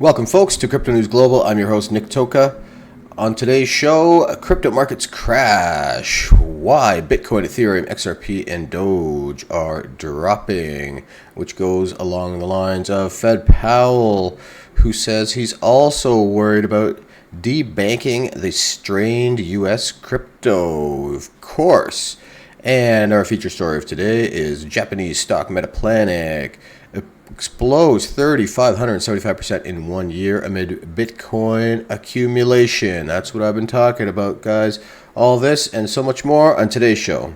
Welcome, folks, to Crypto News Global. I'm your host, Nick Toka. On today's show, crypto markets crash. Why Bitcoin, Ethereum, XRP, and Doge are dropping, which goes along the lines of Fed Powell, who says he's also worried about debanking the strained U.S. crypto, of course. And our feature story of today is Japanese stock Metaplanet explodes 3,575% in 1 year amid Bitcoin accumulation. That's what I've been talking about, guys. All this and so much more on today's show.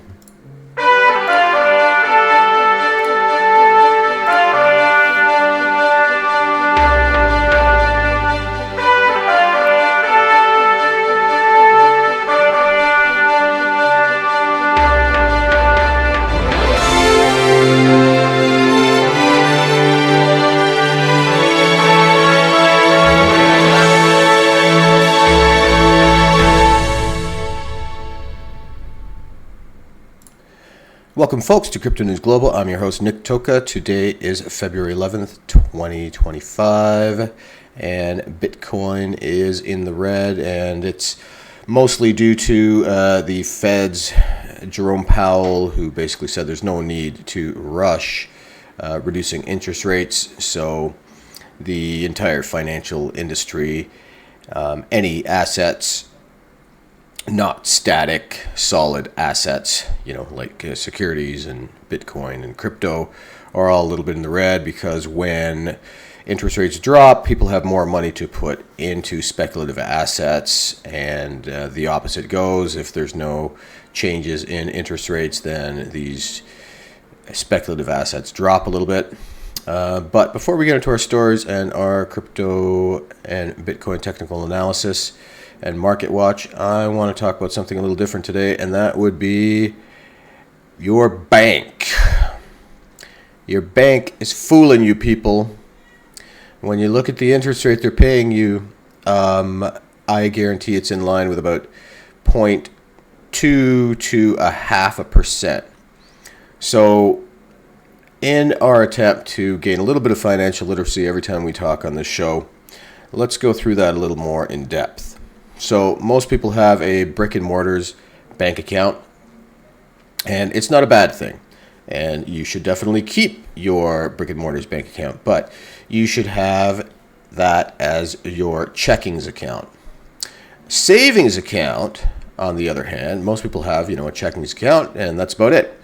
Welcome, folks, to Crypto News Global. I'm your host, Nick Toka. Today is February 11th, 2025, and Bitcoin is in the red, and it's mostly due to the Fed's Jerome Powell, who basically said there's no need to rush reducing interest rates. So the entire financial industry, any assets, not static, solid assets, like securities and Bitcoin and crypto, are all a little bit in the red, because when interest rates drop, people have more money to put into speculative assets, and the opposite goes. If there's no changes in interest rates, then these speculative assets drop a little bit. But before we get into our stories and our crypto and Bitcoin technical analysis and market watch, I want to talk about something a little different today, and that would be your bank. Your bank is fooling you, people. When you look at the interest rate they're paying you, I guarantee it's in line with about 0.2 to 0.5%. So in our attempt to gain a little bit of financial literacy every time we talk on this show, let's go through that a little more in depth. So most people have a brick and mortars bank account, and it's not a bad thing. And you should definitely keep your brick and mortars bank account, but you should have that as your checkings account. Savings account, on the other hand, most people have, a checkings account, and that's about it.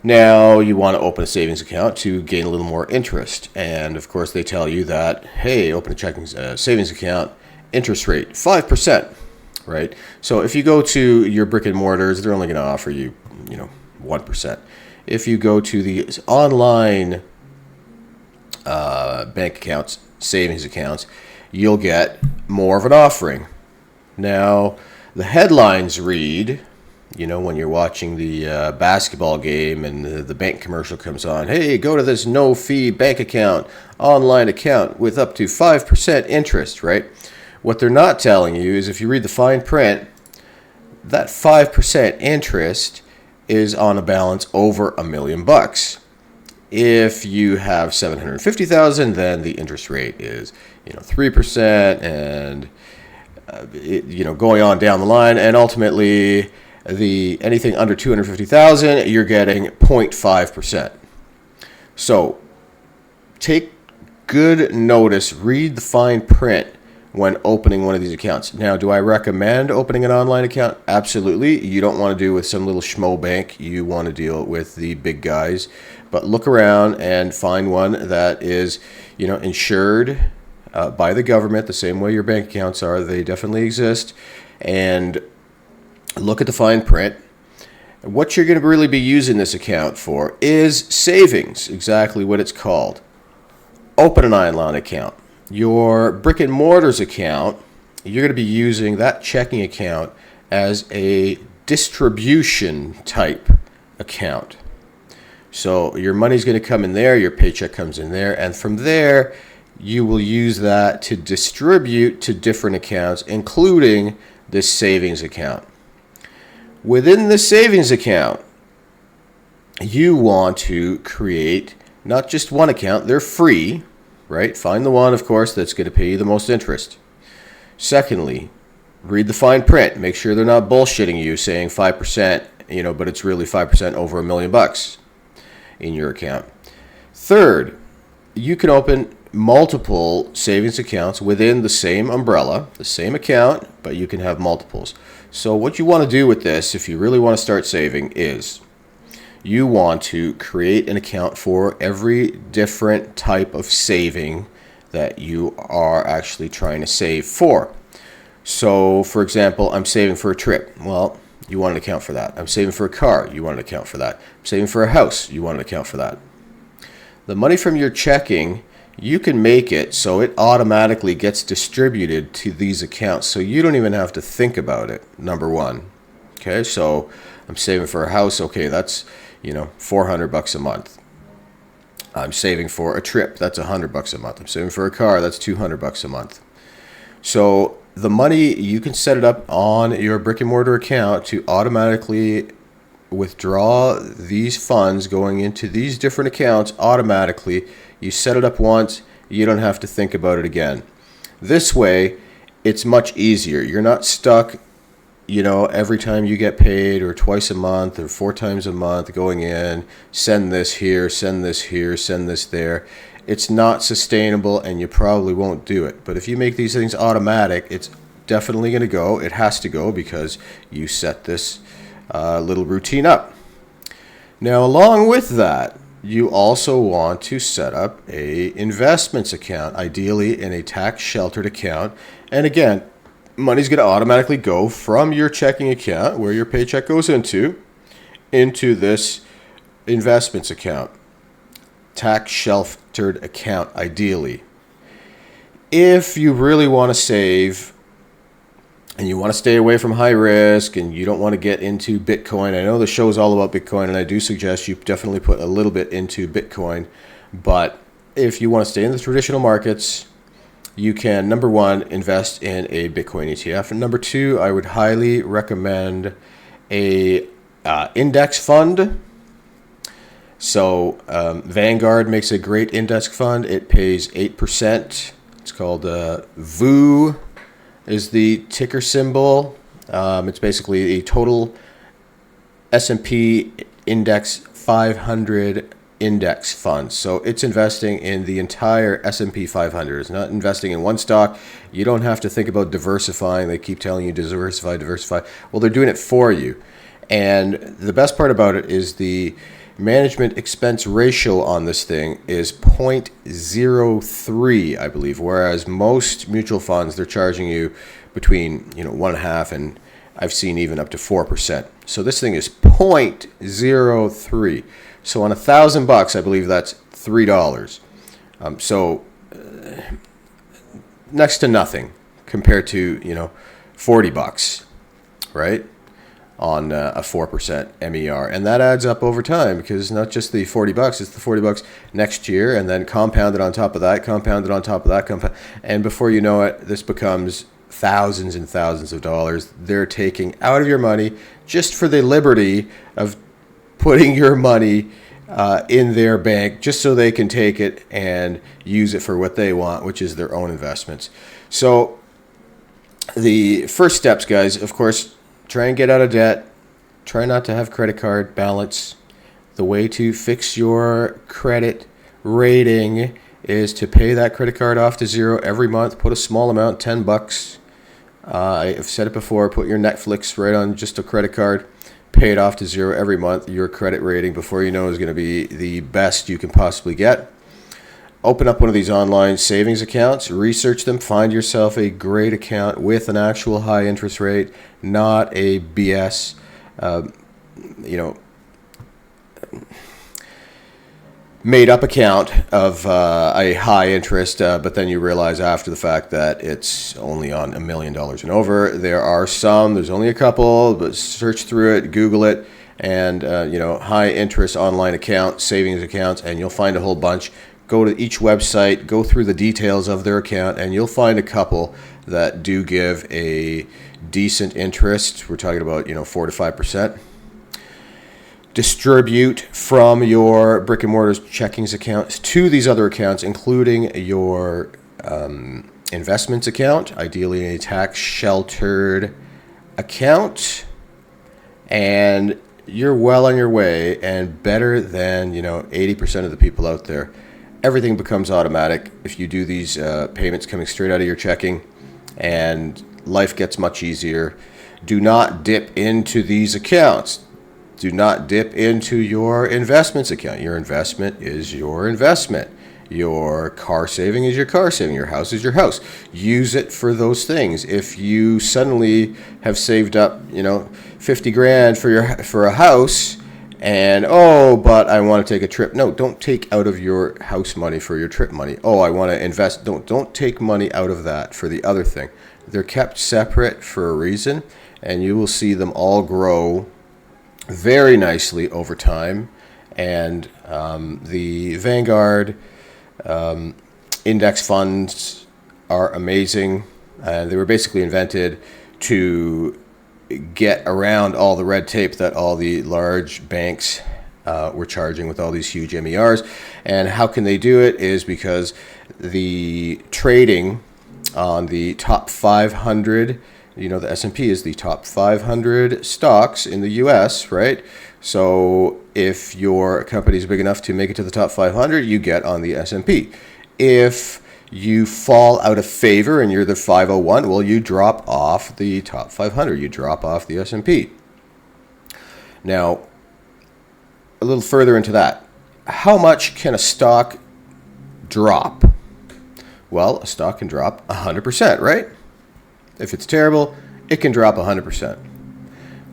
Now, you want to open a savings account to gain a little more interest. And of course, they tell you that, hey, open a savings account, interest rate 5%, right? So if you go to your brick and mortars, they're only going to offer you, 1%. If you go to the online bank accounts, savings accounts, you'll get more of an offering. Now, the headlines read, when you're watching the basketball game and the bank commercial comes on, hey, go to this no-fee bank account, online account with up to 5% interest, right? What they're not telling you is, if you read the fine print, that 5% interest is on a balance over $1 million. If you have $750,000, then the interest rate is 3%, and going on down the line, and ultimately anything under $250,000, you're getting 0.5%. So take good notice, read the fine print when opening one of these accounts. Now, do I recommend opening an online account? Absolutely. You don't want to do with some little schmo bank. You want to deal with the big guys. But look around and find one that is, insured by the government, the same way your bank accounts are. They definitely exist. And look at the fine print. What you're going to really be using this account for is savings, exactly what it's called. Open an online account. Your brick and mortars account, you're going to be using that checking account as a distribution type account. So your money's going to come in there, your paycheck comes in there, and from there you will use that to distribute to different accounts, including this savings account. Within the savings account, you want to create not just one account, they're free, right? Find the one, of course, that's going to pay you the most interest. Secondly, read the fine print. Make sure they're not bullshitting you saying 5%, but it's really 5% over $1 million in your account. Third, you can open multiple savings accounts within the same umbrella, the same account, but you can have multiples. So what you want to do with this, if you really want to start saving, is you want to create an account for every different type of saving that you are actually trying to save for. So, for example, I'm saving for a trip. Well, you want an account for that. I'm saving for a car. You want an account for that. I'm saving for a house. You want an account for that. The money from your checking, you can make it so it automatically gets distributed to these accounts, so you don't even have to think about it, number one. Okay, so I'm saving for a house. Okay, that's, $400 a month. I'm saving for a trip. That's $100 a month. I'm saving for a car. That's $200 a month. So the money, you can set it up on your brick and mortar account to automatically withdraw these funds going into these different accounts automatically. You set it up once, you don't have to think about it again. This way, it's much easier. You're not stuck, every time you get paid, or twice a month or 4 times a month, going in, send this here, send this here, send this there. It's not sustainable, and you probably won't do it. But if you make these things automatic, it's definitely going to go. It has to go because you set this little routine up. Now, along with that, you also want to set up a investments account, ideally in a tax sheltered account. And again, money's going to automatically go from your checking account, where your paycheck goes into this investments account, tax sheltered account, ideally. If you really want to save and you want to stay away from high risk and you don't want to get into Bitcoin, I know the show is all about Bitcoin, and I do suggest you definitely put a little bit into Bitcoin. But if you want to stay in the traditional markets, you can, number one, invest in a Bitcoin ETF. And number two, I would highly recommend a index fund. So Vanguard makes a great index fund. It pays 8%. It's called VOO. Is the ticker symbol. It's basically a total S&P index 500 index fund. So it's investing in the entire S&P 500. It's not investing in one stock. You don't have to think about diversifying. They keep telling you diversify. Well, they're doing it for you. And the best part about it is the management expense ratio on this thing is 0.03, I believe, whereas most mutual funds, they're charging you between 1.5% and I've seen even up to 4%. So this thing is 0.03. So on $1,000, I believe that's $3. So next to nothing compared to $40, right? On a 4% MER. And that adds up over time, because it's not just the $40, it's the $40 next year, and then compounded on top of that, and before you know it, this becomes thousands and thousands of dollars they're taking out of your money just for the liberty of putting your money in their bank, just so they can take it and use it for what they want, which is their own investments. So the first steps, guys, of course, try and get out of debt. Try not to have credit card balance. The way to fix your credit rating is to pay that credit card off to zero every month. Put a small amount, $10. I've said it before, put your Netflix right on just a credit card. Pay it off to zero every month. Your credit rating, before you know, is going to be the best you can possibly get. Open up one of these online savings accounts, research them, find yourself a great account with an actual high interest rate, not a BS, made up account of a high interest, but then you realize after the fact that it's only on $1 million and over. There are some, there's only a couple, but search through it, Google it, and high interest online account, savings accounts, and you'll find a whole bunch. Go to each website, go through the details of their account, and you'll find a couple that do give a decent interest. We're talking about 4 to 5%. distribute from your brick and mortar checkings accounts to these other accounts, including your investments account, ideally a tax sheltered account, and you're well on your way, and better than 80% of the people out there. Everything becomes automatic if you do these payments coming straight out of your checking, and life gets much easier. Do not dip into these accounts. Do not dip into your investments account. Your investment is your investment. Your car saving is your car saving. Your house is your house. Use it for those things. If you suddenly have saved up, 50 grand for a house, and but I want to take a trip. No, don't take out of your house money for your trip money. I want to invest. Don't take money out of that for the other thing. They're kept separate for a reason, and you will see them all grow very nicely over time. And the Vanguard index funds are amazing. They were basically invented to get around all the red tape that all the large banks were charging with all these huge MERs. And how can they do it is because the trading on the top 500, the S&P is the top 500 stocks in the US, right? So if your company is big enough to make it to the top 500, you get on the S&P. If you fall out of favor and you're the 501, well, you drop off the top 500. You drop off the S&P. Now, a little further into that, how much can a stock drop? Well, a stock can drop 100%, right? If it's terrible, it can drop 100%.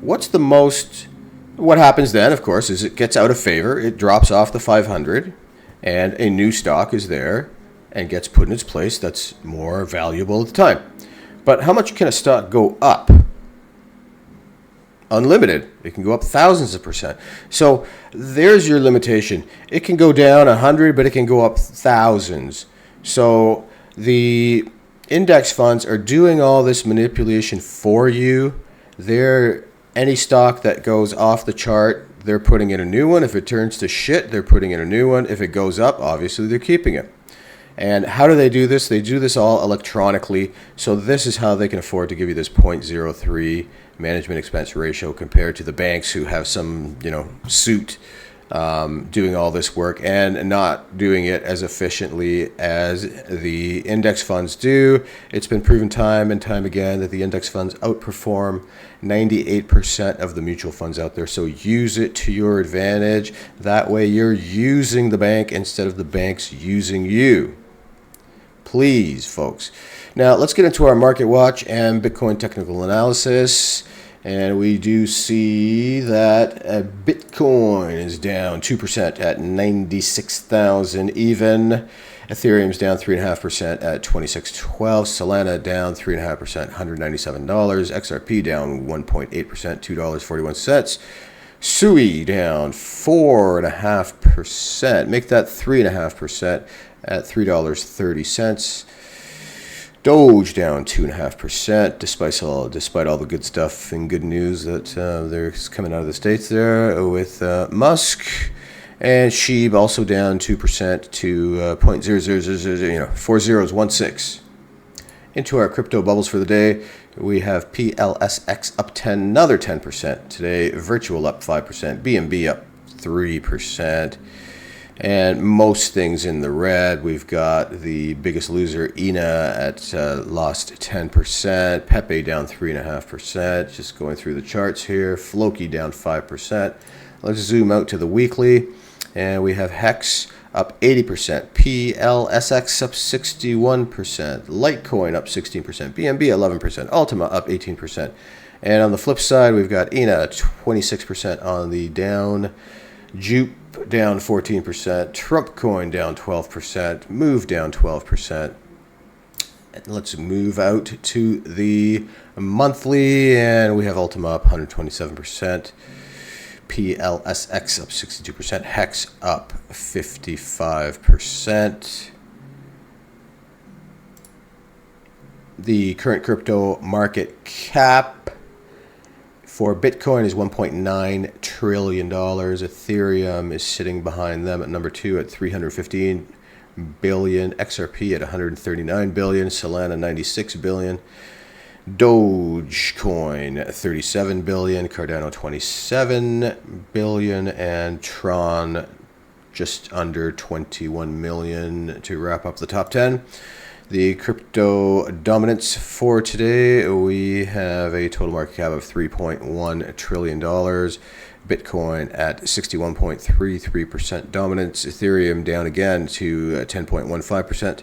What happens then, of course, is it gets out of favor, it drops off the 500, and a new stock is there and gets put in its place that's more valuable at the time. But how much can a stock go up? Unlimited. It can go up thousands of percent. So there's your limitation. It can go down 100, but it can go up thousands. So the index funds are doing all this manipulation for you. Any stock that goes off the chart, they're putting in a new one. If it turns to shit, they're putting in a new one. If it goes up, obviously they're keeping it. And how do they do this? They do this all electronically. So this is how they can afford to give you this 0.03 management expense ratio compared to the banks who have some, suit doing all this work and not doing it as efficiently as the index funds do. It's been proven time and time again that the index funds outperform 98% of the mutual funds out there. So use it to your advantage. That way you're using the bank instead of the banks using you. Please, folks. Now let's get into our market watch and Bitcoin technical analysis. And we do see that Bitcoin is down 2% at 96,000 even. Ethereum's down 3.5% at 2612. Solana down 3.5%, $197. XRP down 1.8%, $2.41. Sui down 4.5%. Make that 3.5% at $3.30. Doge down 2.5%, despite all the good stuff and good news that there's coming out of the States there with Musk. And SHIB also down 2% to 0.00004016. Into our crypto bubbles for the day, we have PLSX up another 10% today. Virtual up 5%. BNB up 3%. And most things in the red. We've got the biggest loser, ENA, at lost 10%. Pepe down 3.5%. Just going through the charts here. Floki down 5%. Let's zoom out to the weekly. And we have Hex up 80%. PLSX up 61%. Litecoin up 16%. BNB 11%. Ultima up 18%. And on the flip side, we've got ENA 26% on the down. Jupe down 14%, Trump coin down 12%, Move down 12%. And let's move out to the monthly, and we have Ultima up 127%, PLSX up 62%, Hex up 55%. The current crypto market cap for Bitcoin is $1.9 trillion. Ethereum is sitting behind them at number 2 at $315 billion. XRP at $139 billion. Solana $96 billion. Dogecoin $37 billion. Cardano $27 billion. And Tron just under 21 million to wrap up the top 10. The crypto dominance for today, we have a total market cap of $3.1 trillion. Bitcoin at 61.33% dominance. Ethereum down again to 10.15%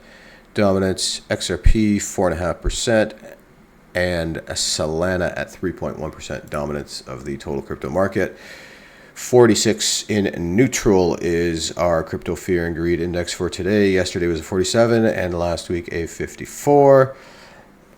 dominance. XRP 4.5%. And Solana at 3.1% dominance of the total crypto market. 46 in neutral is our crypto fear and greed index for today. Yesterday was a 47 and last week a 54.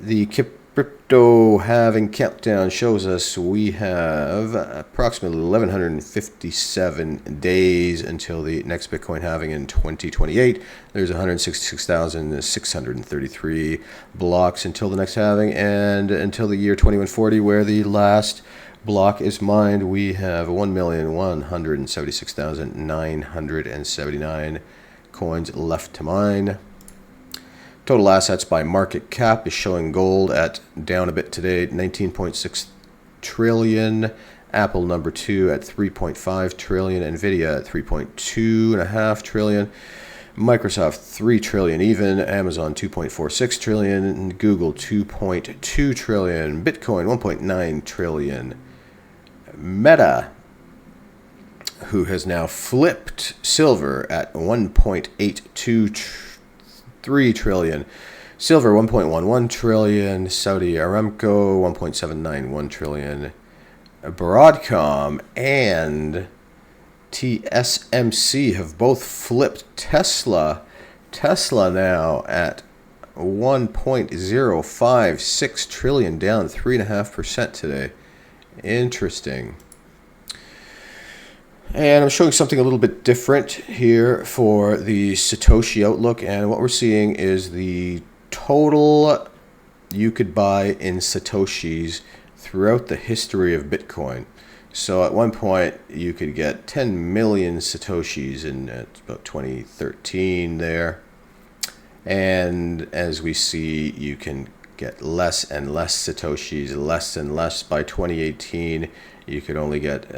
The crypto halving countdown shows us we have approximately 1,157 days until the next Bitcoin halving in 2028. There's 166,633 blocks until the next halving, and until the year 2140, where the last block is mined, we have 1,176,979 coins left to mine. Total assets by market cap is showing gold at down a bit today, 19.6 trillion. Apple number 2 at 3.5 trillion. Nvidia at 3.2.5 trillion. Microsoft 3 trillion even. Amazon 2.46 trillion. Google 2.2 trillion. Bitcoin 1.9 trillion. Meta, who has now flipped silver at 1.823 trillion. Silver 1.11 trillion. Saudi Aramco 1.791 trillion. Broadcom and TSMC have both flipped Tesla. Tesla now at 1.056 trillion, down 3.5% today. Interesting. And I'm showing something a little bit different here for the Satoshi outlook. And what we're seeing is the total you could buy in Satoshis throughout the history of Bitcoin. So at one point, you could get 10 million Satoshis in about 2013 there. And as we see, you can get less and less Satoshis, less and less. By 2018, you could only get,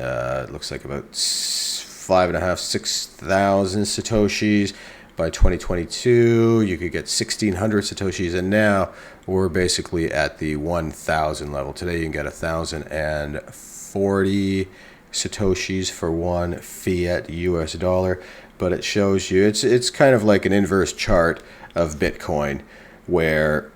looks like about 5,500, 6,000 Satoshis. By 2022, you could get 1,600 Satoshis, and now we're basically at the 1,000 level. Today, you can get 1,040 Satoshis for one fiat US dollar, but it shows you, it's kind of like an inverse chart of Bitcoin, where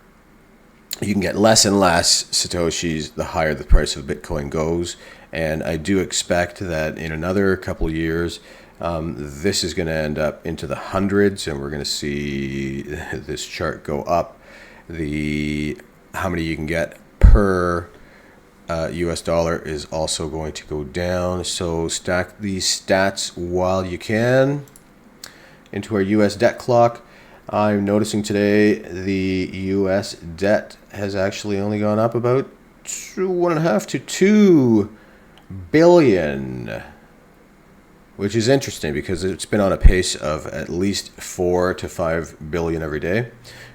you can get less and less Satoshis the higher the price of Bitcoin goes. And I do expect that in another couple of years, this is going to end up into the hundreds, and we're going to see this chart go up. How many you can get per US dollar is also going to go down. So stack these stats while you can into our US debt clock. I'm noticing today the US debt has actually only gone up about 1.5 to 2 billion, which is interesting because it's been on a pace of at least 4 to 5 billion every day.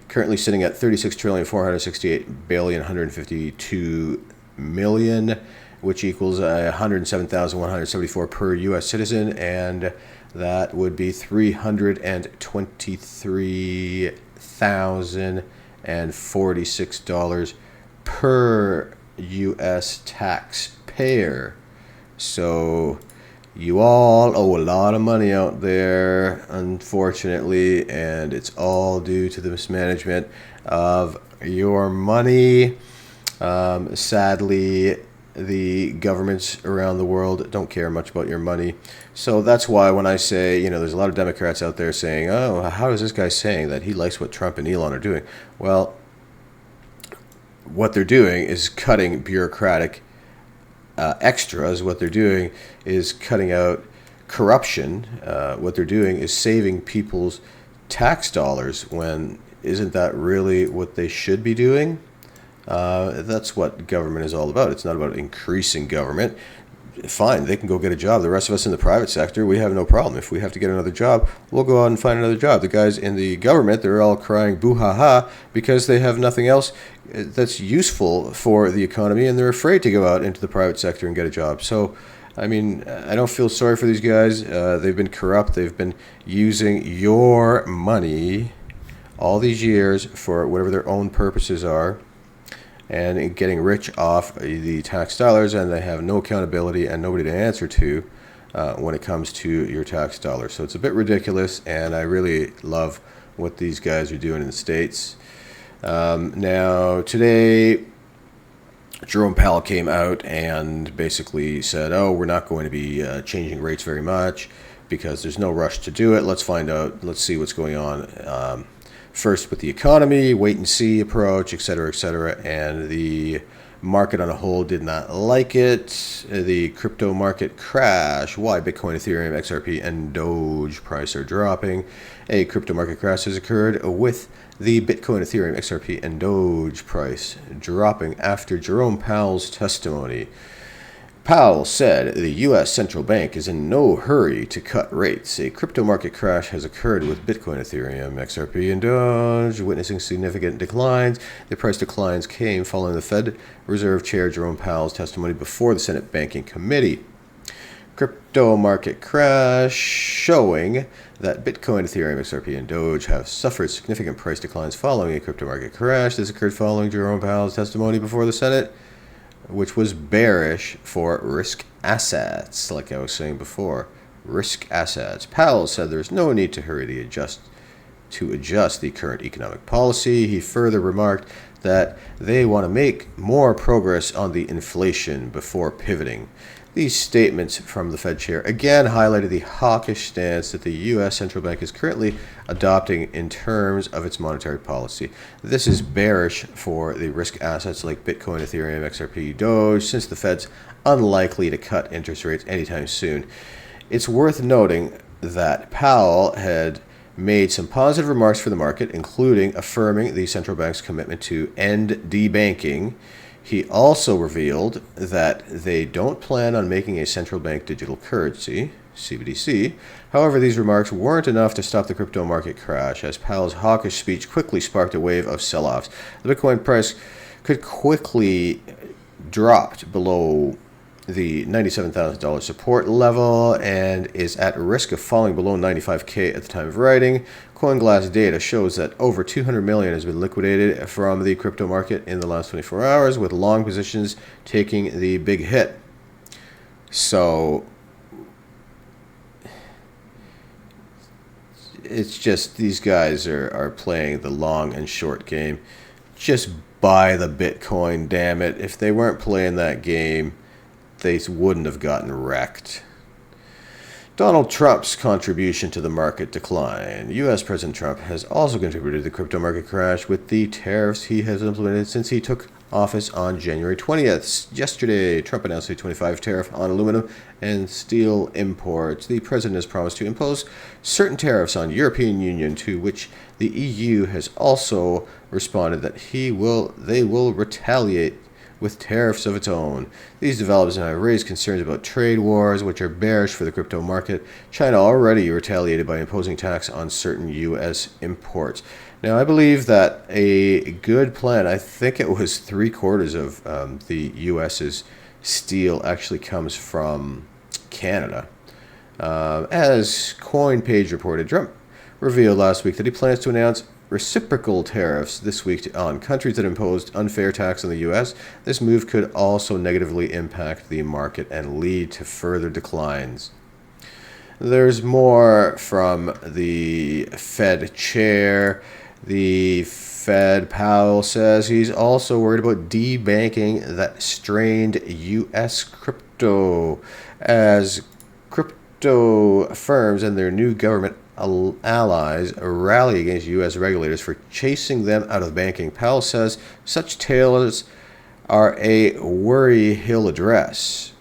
Currently sitting at 36,468,152 million, which equals 107,174 per US citizen, and that would be $323,046 per US taxpayer. So you all owe a lot of money out there, unfortunately, and it's all due to the mismanagement of your money. Sadly, the governments around the world don't care much about your money. So that's why when I say, there's a lot of Democrats out there saying, oh, how is this guy saying that he likes what Trump and Elon are doing? Well, what they're doing is cutting bureaucratic extras. What they're doing is cutting out corruption. What they're doing is saving people's tax dollars, when isn't that really what they should be doing? That's what government is all about. It's not about increasing government. Fine, they can go get a job. The rest of us in the private sector, we have no problem. If we have to get another job, we'll go out and find another job. The guys in the government, they're all crying boo-ha-ha because they have nothing else that's useful for the economy, and they're afraid to go out into the private sector and get a job. So, I mean, I don't feel sorry for these guys. They've been corrupt. They've been using your money all these years for whatever their own purposes are, and getting rich off the tax dollars, and they have no accountability and nobody to answer to when it comes to your tax dollars. So it's a bit ridiculous, and I really love what these guys are doing in the States. Now, today, Jerome Powell came out and basically said, oh, we're not going to be changing rates very much because there's no rush to do it. Let's find out. Let's see what's going on. First with the economy, wait and see approach, et cetera, and the market on a whole did not like it. The crypto market crash. Why Bitcoin, Ethereum, XRP, and Doge price are dropping. A crypto market crash has occurred with the Bitcoin, Ethereum, XRP, and Doge price dropping after Jerome Powell's testimony. Powell said the U.S. central bank is in no hurry to cut rates. A crypto market crash has occurred with Bitcoin, Ethereum, XRP, and Doge witnessing significant declines. The price declines came following the Fed Reserve Chair Jerome Powell's testimony before the Senate Banking Committee. Crypto market crash showing that Bitcoin, Ethereum, XRP, and Doge have suffered significant price declines following a crypto market crash. This occurred following Jerome Powell's testimony before the Senate, which was bearish for risk assets, like I was saying before. Risk assets. Powell said there's no need to hurry to adjust the current economic policy. He further remarked that they want to make more progress on the inflation before pivoting. These statements from the Fed chair again highlighted the hawkish stance that the U.S. central bank is currently adopting in terms of its monetary policy. This is bearish for the risk assets like Bitcoin, Ethereum, XRP, Doge, since the Fed's unlikely to cut interest rates anytime soon. It's worth noting that Powell had made some positive remarks for the market, including affirming the central bank's commitment to end debanking. He also revealed that they don't plan on making a central bank digital currency, CBDC. However, these remarks weren't enough to stop the crypto market crash, as Powell's hawkish speech quickly sparked a wave of sell-offs. The Bitcoin price could quickly dropped below the $97,000 support level and is at risk of falling below $95K at the time of writing. CoinGlass data shows that over $200 million has been liquidated from the crypto market in the last 24 hours, with long positions taking the big hit. So it's just these guys are playing the long and short game. Just buy the Bitcoin, damn it. If they weren't playing that game, they wouldn't have gotten wrecked. Donald Trump's contribution to the market decline. U.S. President Trump has also contributed to the crypto market crash with the tariffs he has implemented since he took office on January 20th. Yesterday, Trump announced a 25% tariff on aluminum and steel imports. The president has promised to impose certain tariffs on European Union, to which the EU has also responded that they will retaliate with tariffs of its own. These developments have raised concerns about trade wars, which are bearish for the crypto market. China already retaliated by imposing tax on certain U.S. imports. Now, I believe that a good plan, I think it was 3/4 of the U.S.'s steel actually comes from Canada. As CoinPage reported, Trump revealed last week that he plans to announce reciprocal tariffs this week on countries that imposed unfair tax on the U.S. This move could also negatively impact the market and lead to further declines. There's more from the Fed chair. The Fed Powell says he's also worried about debanking that strained U.S. crypto, as crypto firms and their new government allies rally against U.S. regulators for chasing them out of banking. Powell says such tales are a worry he'll address.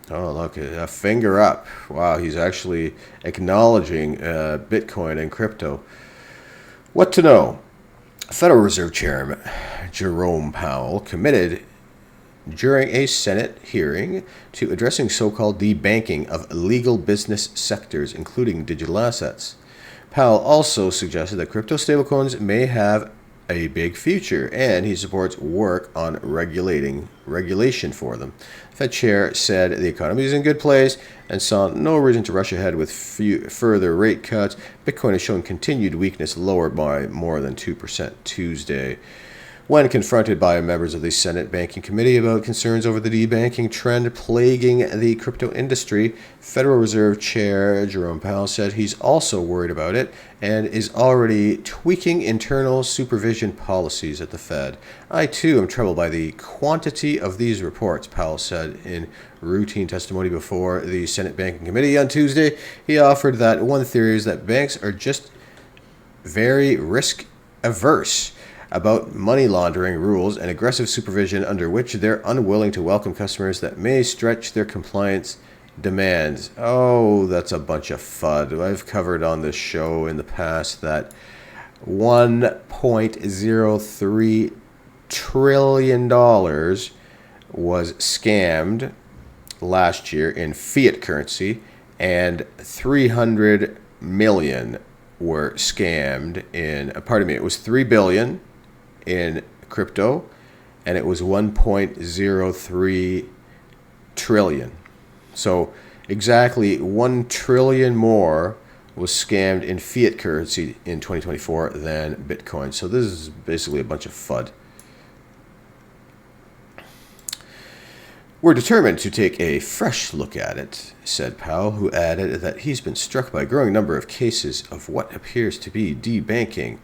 Oh, look, a finger up. Wow, he's actually acknowledging Bitcoin and crypto. What to know? Federal Reserve Chairman Jerome Powell committed during a Senate hearing to addressing so-called debanking of illegal business sectors, including digital assets. Powell also suggested that crypto stablecoins may have a big future, and he supports work on regulation for them. Fed chair said the economy is in a good place and saw no reason to rush ahead with further rate cuts. Bitcoin has shown continued weakness, lower by more than 2% Tuesday. When confronted by members of the Senate Banking Committee about concerns over the debanking trend plaguing the crypto industry, Federal Reserve Chair Jerome Powell said he's also worried about it and is already tweaking internal supervision policies at the Fed. I, too, am troubled by the quantity of these reports, Powell said in routine testimony before the Senate Banking Committee on Tuesday. He offered that one theory is that banks are just very risk-averse about money laundering rules and aggressive supervision under which they're unwilling to welcome customers that may stretch their compliance demands. Oh, that's a bunch of FUD. I've covered on this show in the past that $1.03 trillion was scammed last year in fiat currency, and 300 million were scammed in, it was 3 billion in crypto, and it was 1.03 trillion. So exactly 1 trillion more was scammed in fiat currency in 2024 than Bitcoin. So this is basically a bunch of FUD. We're determined to take a fresh look at it, said Powell, who added that he's been struck by a growing number of cases of what appears to be debanking.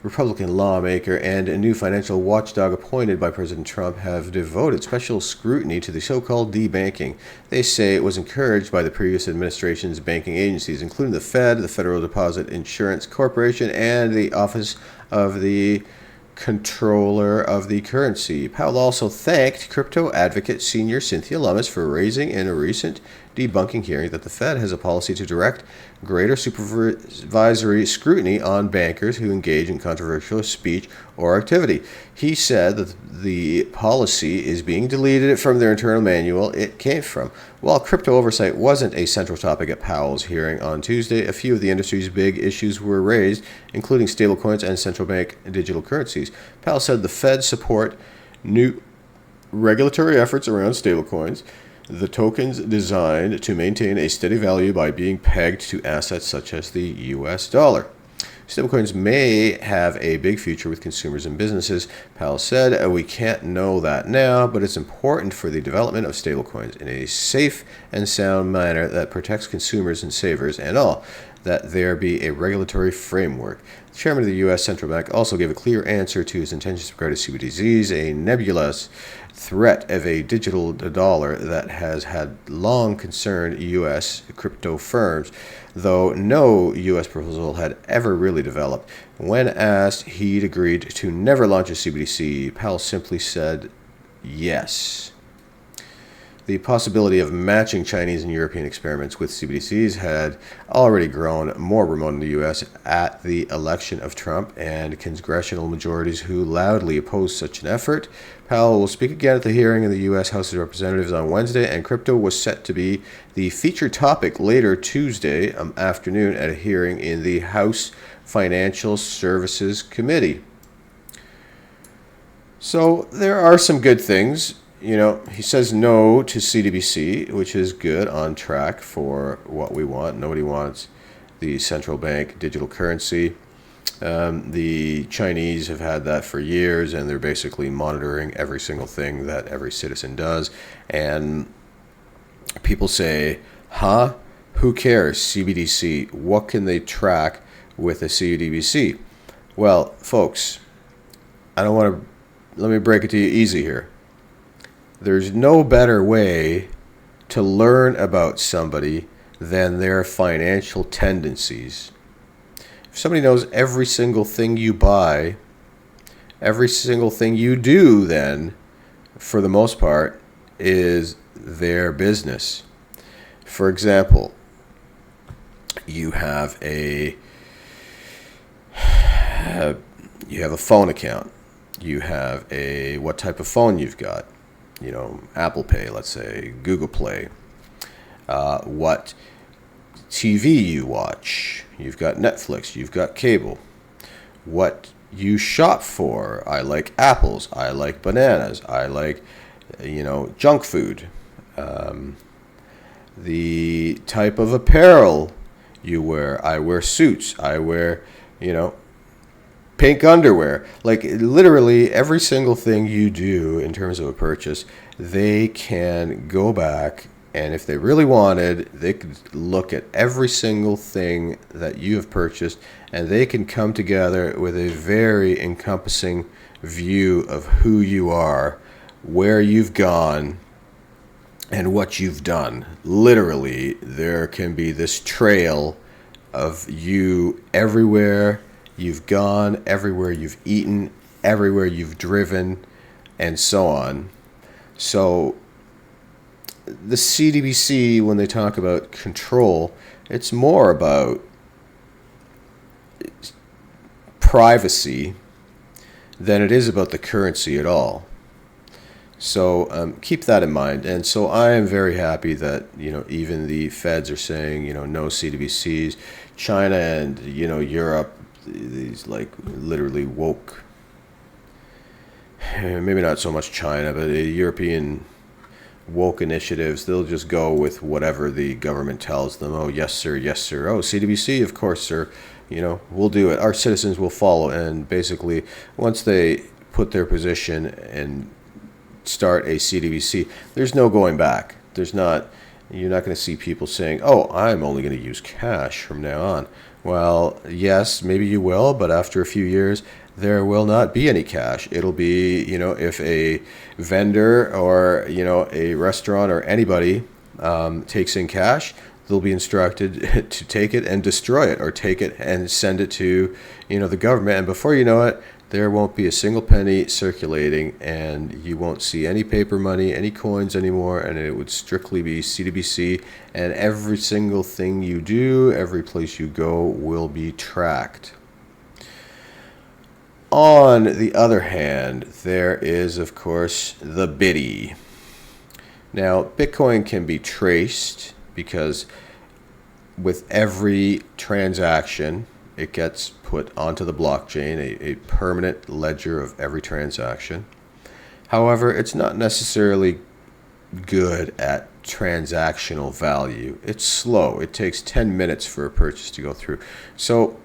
Republican lawmaker and a new financial watchdog appointed by President Trump have devoted special scrutiny to the so-called debanking. They say it was encouraged by the previous administration's banking agencies, including the Fed, the Federal Deposit Insurance Corporation, and the Office of the Controller of the Currency. Powell also thanked crypto advocate senior Cynthia Lummis for raising in a recent debunking hearing that the Fed has a policy to direct greater supervisory scrutiny on bankers who engage in controversial speech or activity. He said that the policy is being deleted from their internal manual it came from. While crypto oversight wasn't a central topic at Powell's hearing on Tuesday, a few of the industry's big issues were raised, including stablecoins and central bank digital currencies. Powell said the Fed support new regulatory efforts around stablecoins, the tokens designed to maintain a steady value by being pegged to assets such as the US dollar. Stablecoins may have a big future with consumers and businesses, Powell said. We can't know that now, but it's important for the development of stablecoins in a safe and sound manner that protects consumers and savers, and all that there be a regulatory framework. The chairman of the U.S. Central Bank also gave a clear answer to his intentions regarding CBDCs, a nebulous threat of a digital dollar that has had long concerned U.S. crypto firms, though no U.S. proposal had ever really developed. When asked, he'd agreed to never launch a CBDC. Powell simply said yes. The possibility of matching Chinese and European experiments with CBDCs had already grown more remote in the U.S. at the election of Trump and congressional majorities who loudly opposed such an effort. Powell will speak again at the hearing in the U.S. House of Representatives on Wednesday, and crypto was set to be the featured topic later Tuesday afternoon at a hearing in the House Financial Services Committee. So there are some good things. You know, he says no to CBDC, which is good, on track for what we want. Nobody wants the central bank digital currency. The Chinese have had that for years, and they're basically monitoring every single thing that every citizen does. And people say, who cares? CBDC. What can they track with a CBDC? Well, folks, let me break it to you easy here. There's no better way to learn about somebody than their financial tendencies. If somebody knows every single thing you buy, every single thing you do, then, for the most part, is their business. For example, you have a phone account, You have what type of phone you've got. Apple Pay, let's say, Google Play. What TV you watch. You've got Netflix. You've got cable. What you shop for. I like apples. I like bananas. I like, junk food. The type of apparel you wear. I wear suits. I wear, pink underwear. Like literally every single thing you do in terms of a purchase, they can go back, and if they really wanted, they could look at every single thing that you have purchased, and they can come together with a very encompassing view of who you are, where you've gone, and what you've done. Literally, there can be this trail of you everywhere you've gone, everywhere you've eaten, everywhere you've driven, and so on. So the CDBC, when they talk about control, it's more about privacy than it is about the currency at all. So keep that in mind. And so I am very happy that, even the feds are saying, no CDBCs. China and, Europe, these like literally woke, maybe not so much China, but the European woke initiatives, they'll just go with whatever the government tells them. Oh, yes, sir. Yes, sir. Oh, CDBC, of course, sir. We'll do it. Our citizens will follow. And basically, once they put their position and start a CDBC, there's no going back. You're not going to see people saying, oh, I'm only going to use cash from now on. Well, yes, maybe you will, but after a few years, there will not be any cash. It'll be, if a vendor or, a restaurant or anybody takes in cash, they'll be instructed to take it and destroy it, or take it and send it to, the government. And before you know it, there won't be a single penny circulating, and you won't see any paper money, any coins anymore, and it would strictly be CDBC, and every single thing you do, every place you go will be tracked. On the other hand, there is, of course, the biddy. Now, Bitcoin can be traced because with every transaction, it gets put onto the blockchain, a permanent ledger of every transaction. However, it's not necessarily good at transactional value. It's slow. It takes 10 minutes for a purchase to go through. So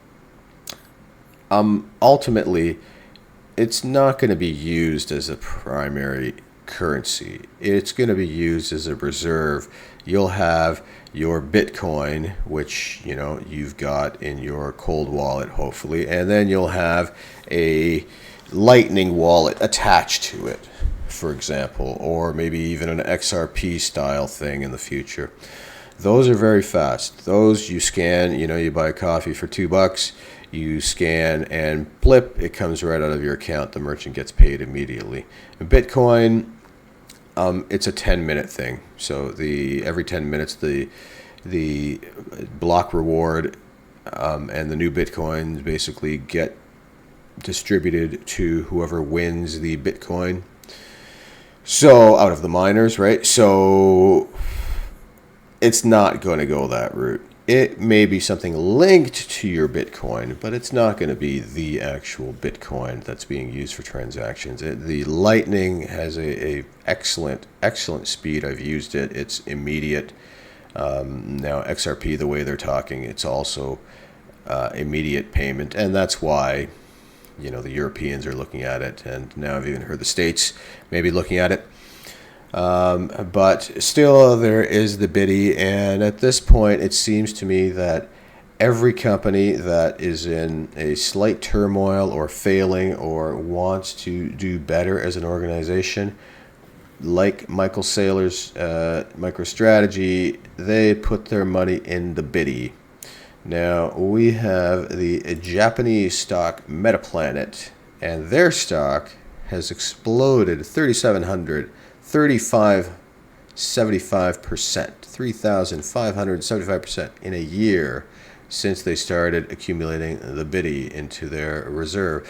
ultimately, it's not going to be used as a primary currency. It's going to be used as a reserve. You'll have your Bitcoin, which you've got in your cold wallet, hopefully, and then you'll have a Lightning wallet attached to it, for example, or maybe even an XRP style thing in the future. Those are very fast. Those you scan, you buy a coffee for $2, you scan and blip, it comes right out of your account. The merchant gets paid immediately. Bitcoin, it's a 10-minute thing. So every 10 minutes, the block reward and the new Bitcoins basically get distributed to whoever wins the Bitcoin. So out of the miners, right? So it's not going to go that route. It may be something linked to your Bitcoin, but it's not going to be the actual Bitcoin that's being used for transactions. The Lightning has a excellent speed. I've used it. It's immediate. Now XRP, the way they're talking, it's also immediate payment, and that's why the Europeans are looking at it, and now I've even heard the States maybe looking at it. But still, there is the biddy, and at this point, it seems to me that every company that is in a slight turmoil or failing or wants to do better as an organization, like Michael Saylor's MicroStrategy, they put their money in the biddy. Now, we have the Japanese stock Metaplanet, and their stock has exploded 3,575% 3,575% in a year since they started accumulating the biddy into their reserve.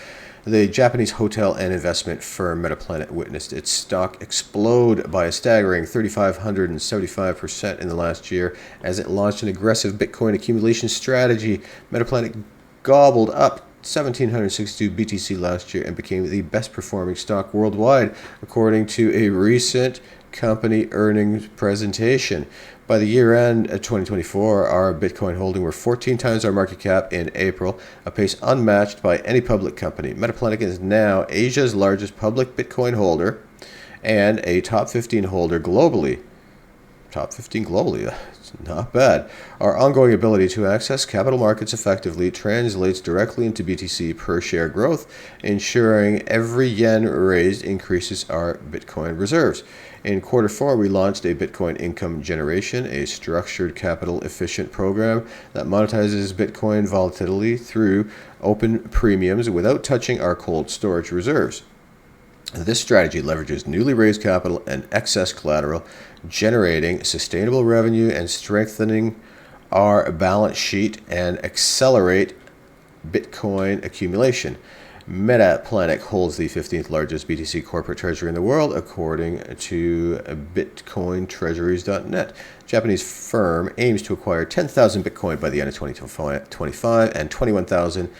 The Japanese hotel and investment firm Metaplanet witnessed its stock explode by a staggering 3,575% in the last year as it launched an aggressive Bitcoin accumulation strategy. Metaplanet gobbled up 1,762 BTC last year and became the best performing stock worldwide, according to a recent company earnings presentation. By the year end of 2024, our Bitcoin holding were 14 times our market cap in April, a pace unmatched by any public company. Metaplanet is now Asia's largest public Bitcoin holder and a top 15 holder globally. Top 15 globally. That's not bad. Our ongoing ability to access capital markets effectively translates directly into BTC per share growth, ensuring every yen raised increases our Bitcoin reserves. In quarter 4, we launched a Bitcoin income generation, a structured capital efficient program that monetizes Bitcoin volatility through open premiums without touching our cold storage reserves. This strategy leverages newly raised capital and excess collateral, generating sustainable revenue and strengthening our balance sheet and accelerate Bitcoin accumulation. Metaplanet holds the 15th largest BTC corporate treasury in the world, according to BitcoinTreasuries.net. Japanese firm aims to acquire 10,000 Bitcoin by the end of 2025 and 21,000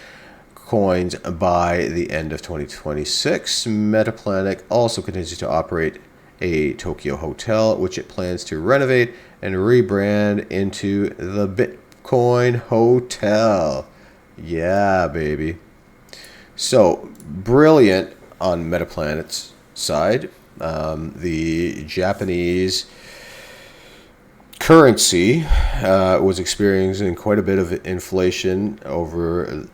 coins by the end of 2026. Metaplanet also continues to operate a Tokyo hotel, which it plans to renovate and rebrand into the Bitcoin Hotel. Yeah, baby. So, brilliant on Metaplanet's side. The Japanese currency was experiencing quite a bit of inflation over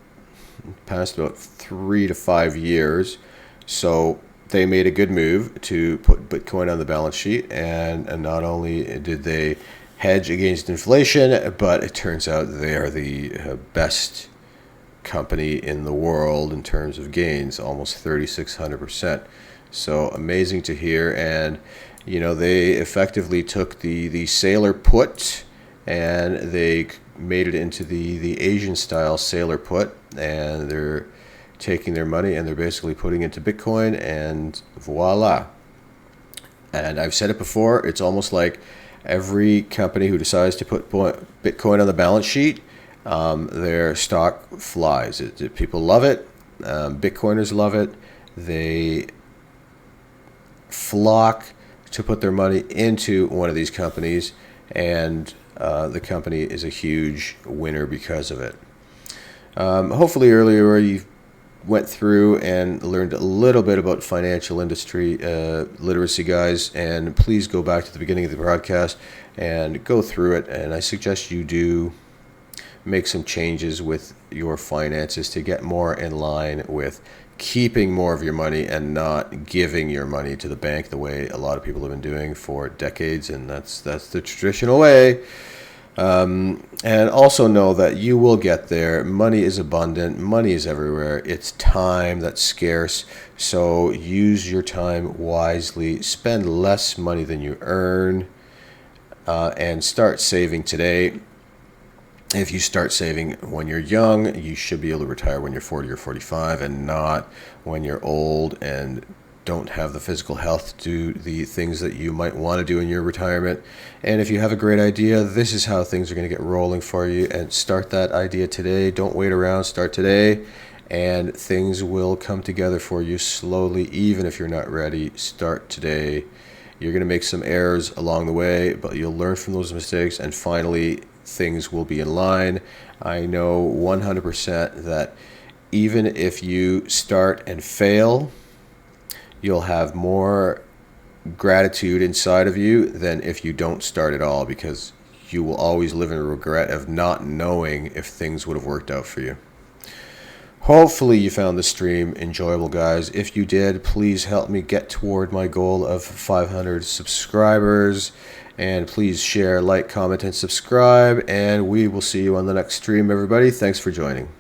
past about 3 to 5 years. So they made a good move to put Bitcoin on the balance sheet, and not only did they hedge against inflation, but it turns out they are the best company in the world in terms of gains, almost 3,600%. So amazing to hear. And they effectively took the sailor put and they made it into the Asian style sailor put, and they're taking their money and they're basically putting it into Bitcoin, and voila. And I've said it before, it's almost like every company who decides to put Bitcoin on the balance sheet, their stock flies. People love it. Bitcoiners love it. They flock to put their money into one of these companies, and the company is a huge winner because of it. Hopefully earlier you went through and learned a little bit about financial industry literacy, guys, and please go back to the beginning of the broadcast and go through it, and I suggest you do make some changes with your finances to get more in line with keeping more of your money and not giving your money to the bank the way a lot of people have been doing for decades, and that's the traditional way. And also know that you will get there. Money is abundant. Money is everywhere. It's time that's scarce. So use your time wisely. Spend less money than you earn, and start saving today. If you start saving when you're young, you should be able to retire when you're 40 or 45 and not when you're old and don't have the physical health to do the things that you might want to do in your retirement. And if you have a great idea, this is how things are going to get rolling for you, and start that idea today. Don't wait around. Start today, and things will come together for you slowly. Even if you're not ready, start today. You're going to make some errors along the way, but you'll learn from those mistakes, and finally things will be in line. I know 100% that even if you start and fail, you'll have more gratitude inside of you than if you don't start at all, because you will always live in regret of not knowing if things would have worked out for you. Hopefully you found this stream enjoyable, guys. If you did, please help me get toward my goal of 500 subscribers. And please share, like, comment, and subscribe. And we will see you on the next stream, everybody. Thanks for joining.